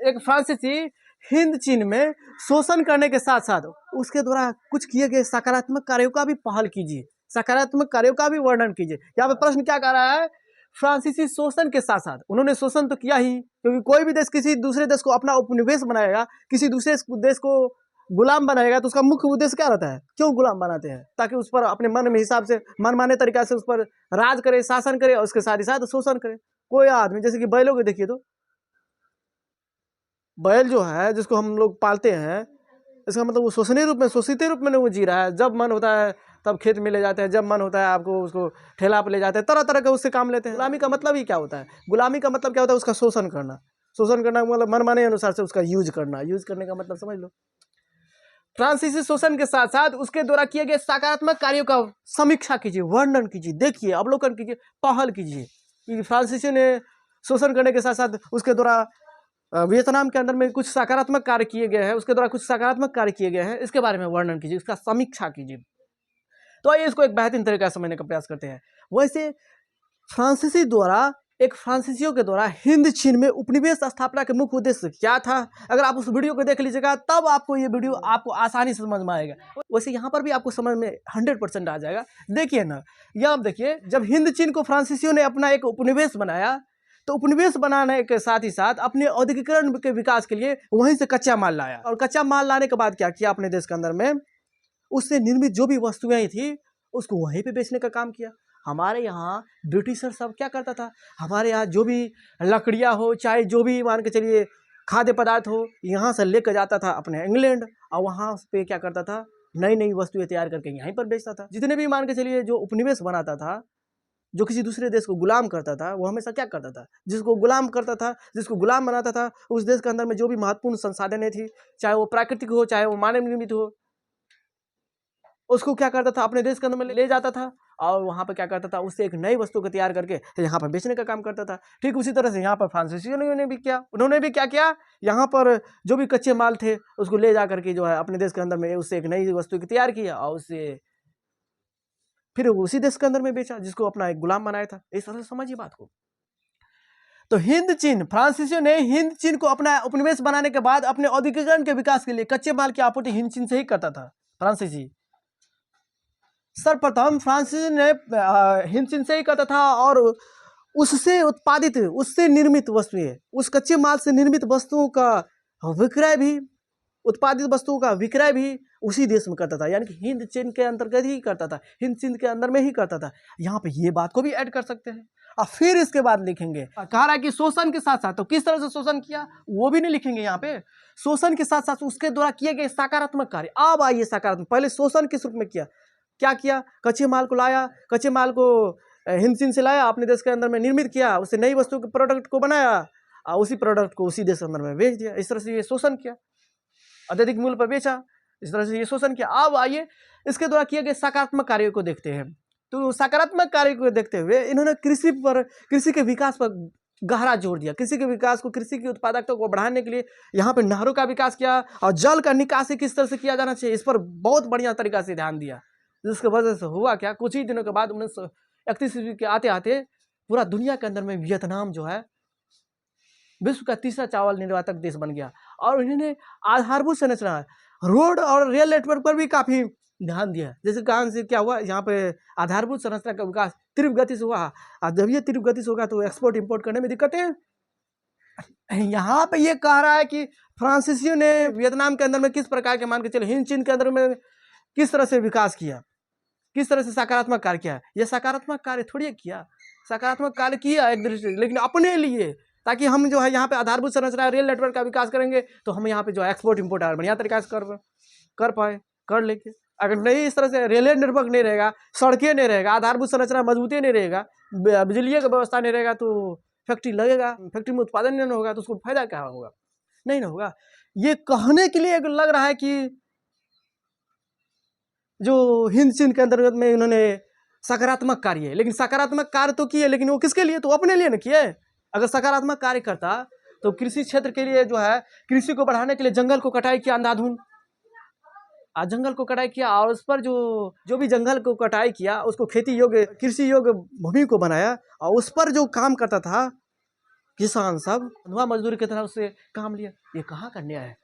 एक फ्रांसीसी हिंद चीन में शोषण करने के साथ साथ उसके द्वारा कुछ किए गए सकारात्मक कार्यों का भी पहल कीजिए, सकारात्मक कार्यों का भी वर्णन कीजिए। यहाँ पे प्रश्न क्या कह रहा है, फ्रांसीसी शोषण के साथ साथ उन्होंने शोषण तो किया ही, क्योंकि कोई भी देश किसी दूसरे देश को अपना उपनिवेश बनाएगा, किसी दूसरे देश को गुलाम बनाएगा, तो उसका मुख्य उद्देश्य क्या रहता है, क्यों गुलाम बनाते हैं, ताकि उस पर अपने मन में हिसाब से मनमाने तरीका से उस पर राज करे, शासन करे और उसके साथ ही साथ शोषण करे। कोई आदमी जैसे कि बैलों को देखिए, तो बैल जो है जिसको हम लोग पालते हैं, इसका मतलब वो शोषणीय रूप में, शोषित रूप में वो जी रहा है। जब मन होता है तब खेत में ले जाते हैं, जब मन होता है आपको उसको ठेला पर ले जाते हैं, तरह तरह के उससे काम लेते हैं। गुलामी का मतलब ही क्या होता है, गुलामी का मतलब क्या होता है, उसका शोषण करना। शोषण करना मतलब मनमाने अनुसार से उसका यूज करना, यूज करने का मतलब समझ लो। फ्रांसीसी शोषण के साथ साथ उसके द्वारा किए गए सकारात्मक कार्यों का समीक्षा कीजिए, वर्णन कीजिए, देखिए, अवलोकन कीजिए, पहल कीजिए कि फ्रांसीसी ने शोषण करने के साथ साथ उसके द्वारा वियतनाम के अंदर में कुछ सकारात्मक कार्य किए गए हैं, उसके द्वारा कुछ सकारात्मक कार्य किए गए हैं, इसके बारे में वर्णन कीजिए, इसका समीक्षा कीजिए। तो आइए इसको एक बेहतरीन तरीका से समझने का प्रयास करते हैं। वैसे फ्रांसीसी द्वारा, एक फ्रांसीसियों के द्वारा हिंद चीन में उपनिवेश स्थापना के मुख्य उद्देश्य क्या था, अगर आप उस वीडियो को देख लीजिएगा तब आपको ये वीडियो आपको आसानी से समझ में आएगा। वैसे यहाँ पर भी आपको समझ में 100% आ जाएगा। देखिए ना, यहाँ आप देखिए, जब हिंद चीन को फ्रांसीसियों ने अपना एक उपनिवेश बनाया, तो उपनिवेश बनाने के साथ ही साथ अपने औद्योगिकरण के विकास के लिए वहीं से कच्चा माल लाया, और कच्चा माल लाने के बाद क्या किया अपने देश के अंदर में, उससे निर्मित जो भी वस्तुएं थी उसको वहीं पे बेचने का काम किया। हमारे यहाँ ब्रिटिशर सब क्या करता था, हमारे यहाँ जो भी लकड़ियाँ हो, चाहे जो भी मान के चलिए खाद्य पदार्थ हो, यहाँ से लेकर जाता था अपने इंग्लैंड, और वहाँ पे क्या करता था, नई नई वस्तुएं तैयार करके यहीं पर बेचता था। जितने भी मान के चलिए जो उपनिवेश बनाता था, जो किसी दूसरे देश को गुलाम करता था, वो हमेशा क्या करता था, जिसको गुलाम करता था, जिसको गुलाम बनाता था, उस देश के अंदर में जो भी महत्वपूर्ण संसाधनें थी, चाहे वो प्राकृतिक हो, चाहे वो मानव निर्मित हो, उसको क्या करता था, अपने देश के अंदर में ले जाता था, और वहाँ पर क्या करता था, उससे एक नई वस्तु को तैयार करके यहाँ पर बेचने का काम करता था। ठीक उसी तरह से यहाँ पर फ्रांसीसियों ने भी किया, उन्होंने भी क्या किया, यहाँ पर जो भी कच्चे माल थे उसको ले जा करके जो है अपने देश के अंदर में उससे एक नई वस्तु को तैयार किया, और उससे फिर उसी देश के अंदर में बेचा जिसको अपना एक गुलाम बनाया था। इस तरह से समझिए बात को। तो हिंद चीन, फ्रांसीसियों ने हिंद चीन को अपना उपनिवेश बनाने के बाद अपने औद्योगिकरण के विकास के लिए कच्चे माल की आपूर्ति हिंद चीन से ही करता था। फ्रांसीसी सर्वप्रथम फ्रांसीसी ने हिंद चीन से ही करता था, और उससे उत्पादित, उससे निर्मित वस्तुएं, उस कच्चे माल से निर्मित वस्तुओं का विक्रय भी, उत्पादित वस्तुओं का विक्रय भी उसी देश में करता था, यानी कि हिंद चीन के अंतर्गत ही करता था, हिंद चीन के अंदर में ही करता था। यहाँ पे ये बात को भी ऐड कर सकते हैं, और फिर इसके बाद लिखेंगे, कह रहा है कि शोषण के साथ साथ, तो किस तरह से शोषण किया वो भी नहीं लिखेंगे यहाँ पे, शोषण के साथ साथ उसके द्वारा किए गए सकारात्मक कार्य। अब आइए सकारात्मक, पहले शोषण किस रूप में किया, क्या किया, कच्चे माल को लाया, कच्चे माल को हिंद चीन से लाया, अपने देश के अंदर में निर्मित किया, उससे नई वस्तु के प्रोडक्ट को बनाया, और उसी प्रोडक्ट को उसी देश के अंदर में बेच दिया। इस तरह से ये शोषण किया, अत्यधिक मूल्य पर बेचा, इस तरह से ये शोषण किया। अब आइए इसके द्वारा किए गए सकारात्मक कार्यों को देखते हैं। तो सकारात्मक कार्य को देखते हुए इन्होंने कृषि पर, कृषि के विकास पर गहरा जोर दिया। कृषि के विकास को, कृषि की उत्पादकता को बढ़ाने के लिए यहाँ पे नहरों का विकास किया, और जल का निकासी किस तरह से किया जाना चाहिए इस पर बहुत बढ़िया तरीका से ध्यान दिया। जिसकी वजह से हुआ क्या, कुछ ही दिनों के बाद 1931 ईस्वी के आते आते पूरा दुनिया के अंदर में वियतनाम जो है विश्व का तीसरा चावल निर्यातक देश बन गया। और इन्होंने आधारभूत संरचना, रोड और रेल नेटवर्क पर भी काफ़ी ध्यान दिया। जैसे कारण से क्या हुआ, यहाँ पे आधारभूत संरचना का विकास तीव्र गति से हुआ, और जब ये तीव्र गति से होगा तो एक्सपोर्ट इंपोर्ट करने में दिक्कतें हैं। यहाँ पे ये कह रहा है कि फ्रांसीसियों ने वियतनाम के अंदर में किस प्रकार के, मान के चले हिंद चीन के अंदर में किस तरह से विकास किया, किस तरह से सकारात्मक कार्य किया। यह सकारात्मक कार्य थोड़ी किया, सकारात्मक कार्य किया एक दृष्टि, लेकिन अपने लिए, ताकि हम जो है यहाँ पे आधारभूत संरचना, रेल नेटवर्क का विकास करेंगे तो हम यहाँ पे जो है एक्सपोर्ट इंपोर्ट बढ़िया तरीका से कर पाए, कर लेंगे। अगर नहीं इस तरह से रेलवे नेटवर्क नहीं रहेगा, सड़कें नहीं रहेगा, आधारभूत संरचना मजबूती नहीं रहेगा, बिजली की व्यवस्था नहीं रहेगा, तो फैक्ट्री लगेगा, फैक्ट्री में उत्पादन नहीं होगा तो उसको फायदा क्या होगा, नहीं ना होगा। ये कहने के लिए लग रहा है कि जो हिंद चीन के अंतर्गत में इन्होंने सकारात्मक कार्य है, लेकिन सकारात्मक कार्य तो किए, लेकिन वो किसके लिए, तो अपने लिए ना किए। अगर सकारात्मक कार्य करता तो कृषि क्षेत्र के लिए जो है, कृषि को बढ़ाने के लिए जंगल को कटाई किया अंधाधुंध, जंगल को कटाई किया, और उस पर जो भी जंगल को कटाई किया उसको खेती योग्य, कृषि योग्य भूमि को बनाया, और उस पर जो काम करता था किसान सब बंधुआ मजदूर की तरह उससे काम लिया। ये कहाँ का न्याय है?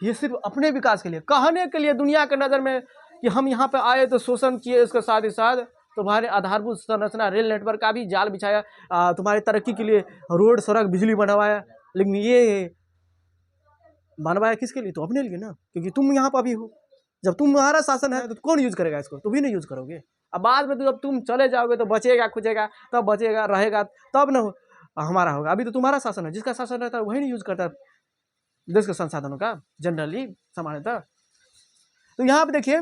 ये सिर्फ अपने विकास के लिए, कहने के लिए दुनिया के नज़र में कि हम यहाँ पे आए तो शोषण किए, इसके साथ ही साथ तुम्हारे आधारभूत संरचना रेल नेटवर्क का भी जाल बिछाया, तुम्हारी तरक्की के लिए रोड सड़क बिजली बनवाया। लेकिन ये बनवाया किसके लिए? तो अपने लिए ना, क्योंकि तुम यहाँ पर अभी हो। जब तुम्हारा शासन है तो कौन यूज करेगा इसको? तुम भी नहीं यूज करोगे। अब बाद में तो जब तुम चले जाओगे तो बचेगा खुचेगा, तब बचेगा रहेगा तब ना हमारा होगा। अभी तो तुम्हारा शासन है, जिसका शासन रहता है वही नहीं यूज करता देश के संसाधनों का जनरली सामान्यतः। तो यहाँ पे देखिए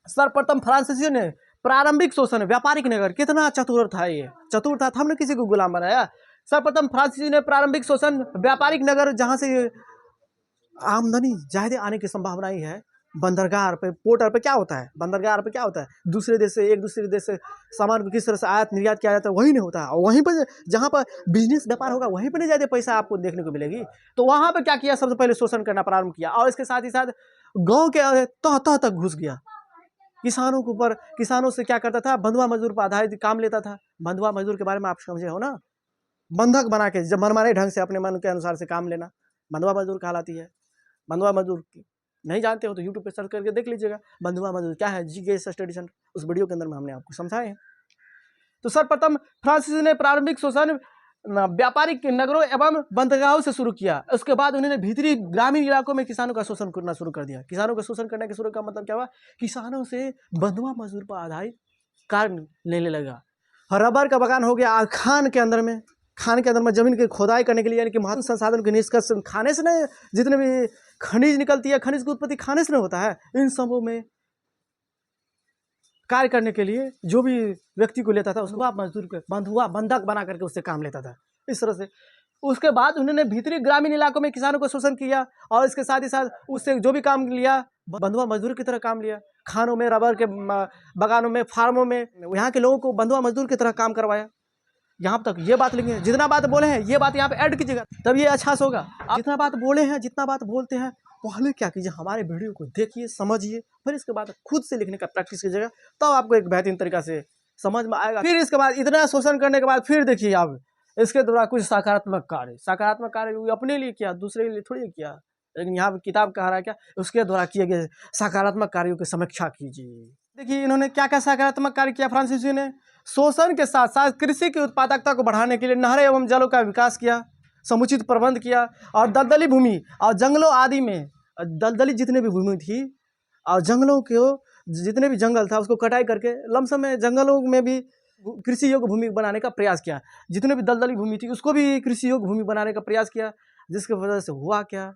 सर्वप्रथम फ्रांसीसियों ने प्रारंभिक शोषण व्यापारिक नगर, कितना चतुर था ये, चतुर था, हमने किसी को गुलाम बनाया। सर्वप्रथम फ्रांसीसियों ने प्रारंभिक शोषण व्यापारिक नगर, जहाँ से आमदनी ज्यादा आने की संभावना ही है। बंदरगाह पे, पोर्टर पे क्या होता है? बंदरगाह पे क्या होता है? दूसरे देश से, एक दूसरे देश से सामान को किस तरह से आयात निर्यात किया जाता है, वही नहीं होता है। और वहीं पर जहाँ पर बिजनेस व्यापार होगा वहीं पर नहीं ज़्यादा पैसा आपको देखने को मिलेगी। तो वहाँ पर क्या किया? सबसे पहले शोषण करना प्रारंभ किया, और इसके साथ ही साथ गाँव के तह तह तक घुस गया। किसानों के ऊपर, किसानों से क्या करता था? बंधुआ मजदूर पर आधारित काम लेता था। बंधुआ मजदूर के बारे में आप समझे हो ना? बंधक बना के जब मनमाने ढंग से अपने मन के अनुसार से काम लेना, बंधुआ मजदूर कहलाती है। बंधुआ मजदूर नहीं जानते हो तो यूट्यूब पे सर्च करके देख लीजिएगा बंधुआ मजदूर क्या है, जीके स्टडी सेंटर, उस वीडियो के अंदर में हमने आपको समझाए हैं। तो सर्वप्रथम फ्रांसीसी ने प्रारंभिक शोषण व्यापारिक नगरों एवं बंदरगाहों से शुरू किया। उसके बाद उन्होंने भीतरी ग्रामीण इलाकों में किसानों का शोषण करना शुरू कर दिया। किसानों का शोषण करने के शुरू का मतलब क्या हुआ? किसानों से बंधुआ मजदूर पर आधारित कार्य लेने लगा। रबर का बगान हो गया खान के अंदर में, खान के अंदर में जमीन की खोदाई करने के लिए, यानी कि महत्व संसाधन के निष्कर्ष खाने से नहीं, जितने भी खनिज निकलती है, खनिज की उत्पत्ति खाने से नहीं होता है। इन सबों में कार्य करने के लिए जो भी व्यक्ति को लेता था उसको आप मजदूर के बंधुआ बंधक बना करके उससे काम लेता था, इस तरह से। उसके बाद उन्होंने भीतरी ग्रामीण इलाकों में किसानों को शोषण किया, और इसके साथ ही साथ उससे जो भी काम लिया बंधुआ मजदूर की तरह काम लिया। खानों में, रबर के बगानों में, फार्मों में यहाँ के लोगों को बंधुआ मजदूर की तरह काम करवाया। यहाँ तक ये बात लिखेंगे, जितना बात बोले हैं ये बात यहाँ पे ऐड कीजिएगा, तब ये अच्छा से होगा। जितना बात बोले हैं, जितना बात बोलते हैं, पहले क्या कीजिए, हमारे वीडियो को देखिए, समझिए, फिर इसके बाद खुद से लिखने का प्रैक्टिस कीजिएगा, तब आपको एक बेहतरीन तरीका से समझ में आएगा। फिर इसके बाद इतना शोषण करने के बाद फिर देखिए आप इसके द्वारा कुछ सकारात्मक कार्य अपने लिए किया, दूसरे के लिए थोड़ी किया। लेकिन यहाँ किताब कह रहा है क्या, उसके द्वारा किए गए सकारात्मक कार्यों की समीक्षा कीजिए। देखिए इन्होंने क्या क्या सकारात्मक कार्य किया फ्रांसीसी ने। शोषण के साथ साथ कृषि की उत्पादकता को बढ़ाने के लिए नहरें एवं जलों का विकास किया, समुचित प्रबंध किया, और दलदली भूमि और जंगलों आदि में, दलदली जितने भी भूमि थी और जंगलों के जितने भी जंगल था उसको कटाई करके लमसम में जंगलों में भी कृषि योग्य भूमि बनाने का प्रयास किया। जितने भी दलदली भूमि थी उसको भी कृषि योग्य भूमि बनाने का प्रयास किया, जिसकी वजह से हुआ क्या,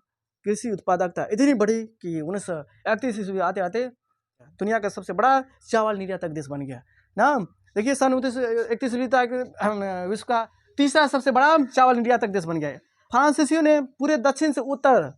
कृषि उत्पादकता इतनी बढ़ी कि 1931 ईस्वी आते आते दुनिया का सबसे बड़ा चावल निर्यातक देश बन गया ना। देखिए सन 1931 ईस्वी तक विश्व का तीसरा सबसे बड़ा चावल निर्यातक देश बन गया है। फ्रांसीसियों ने पूरे दक्षिण से उत्तर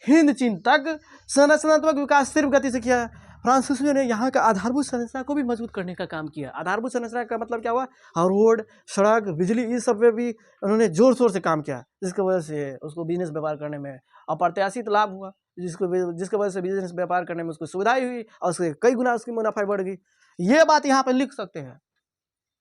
हिंद चीन तक संरचनात्मक विकास तीव्र गति से किया। फ्रांसीसियों ने यहाँ का आधारभूत संरचना को भी मजबूत करने का काम किया। आधारभूत संरचना का मतलब क्या हुआ? रोड, सड़क, बिजली, इस सब पे भी उन्होंने जोर शोर से काम किया, जिसकी वजह से उसको बिजनेस व्यापार करने में अप्रत्याशित लाभ हुआ, जिसकी वजह से बिजनेस व्यापार करने में उसको सुविधाएं हुई और उसके कई गुना उसकी मुनाफा बढ़ गई। ये बात यहाँ पर लिख सकते हैं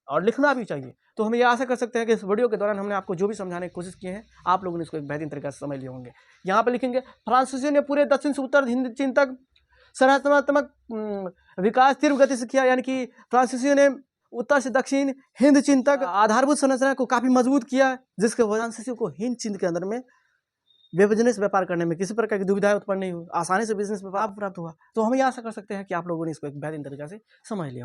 और लिखना भी चाहिए। तो हम ये आशा कर सकते हैं कि इस वीडियो के दौरान हमने आपको जो भी समझाने की कोशिश की है, आप लोगों ने इसको एक बेहतरीन तरीके से समझ लिए होंगे। यहाँ पे लिखेंगे फ्रांसीसियों ने पूरे दक्षिण से उत्तर हिंद चीन तक संरचनात्मक विकास तीव्र गति से किया, यानी कि फ्रांसीसियों ने उत्तर से दक्षिण हिंद चीन तक आधारभूत संरचना को काफ़ी मजबूत किया, जिसके वजह फ्रांसीसियों को हिंद चीन के अंदर में बिजनेस व्यापार करने में किसी प्रकार की दुविधाएं उत्पन्न नहीं हुई, आसानी से बिजनेस व्यापार प्राप्त हुआ। तो हम ये आशा कर सकते हैं कि आप लोगों ने इसको एक बेहतरीन तरीके से समझ लिया।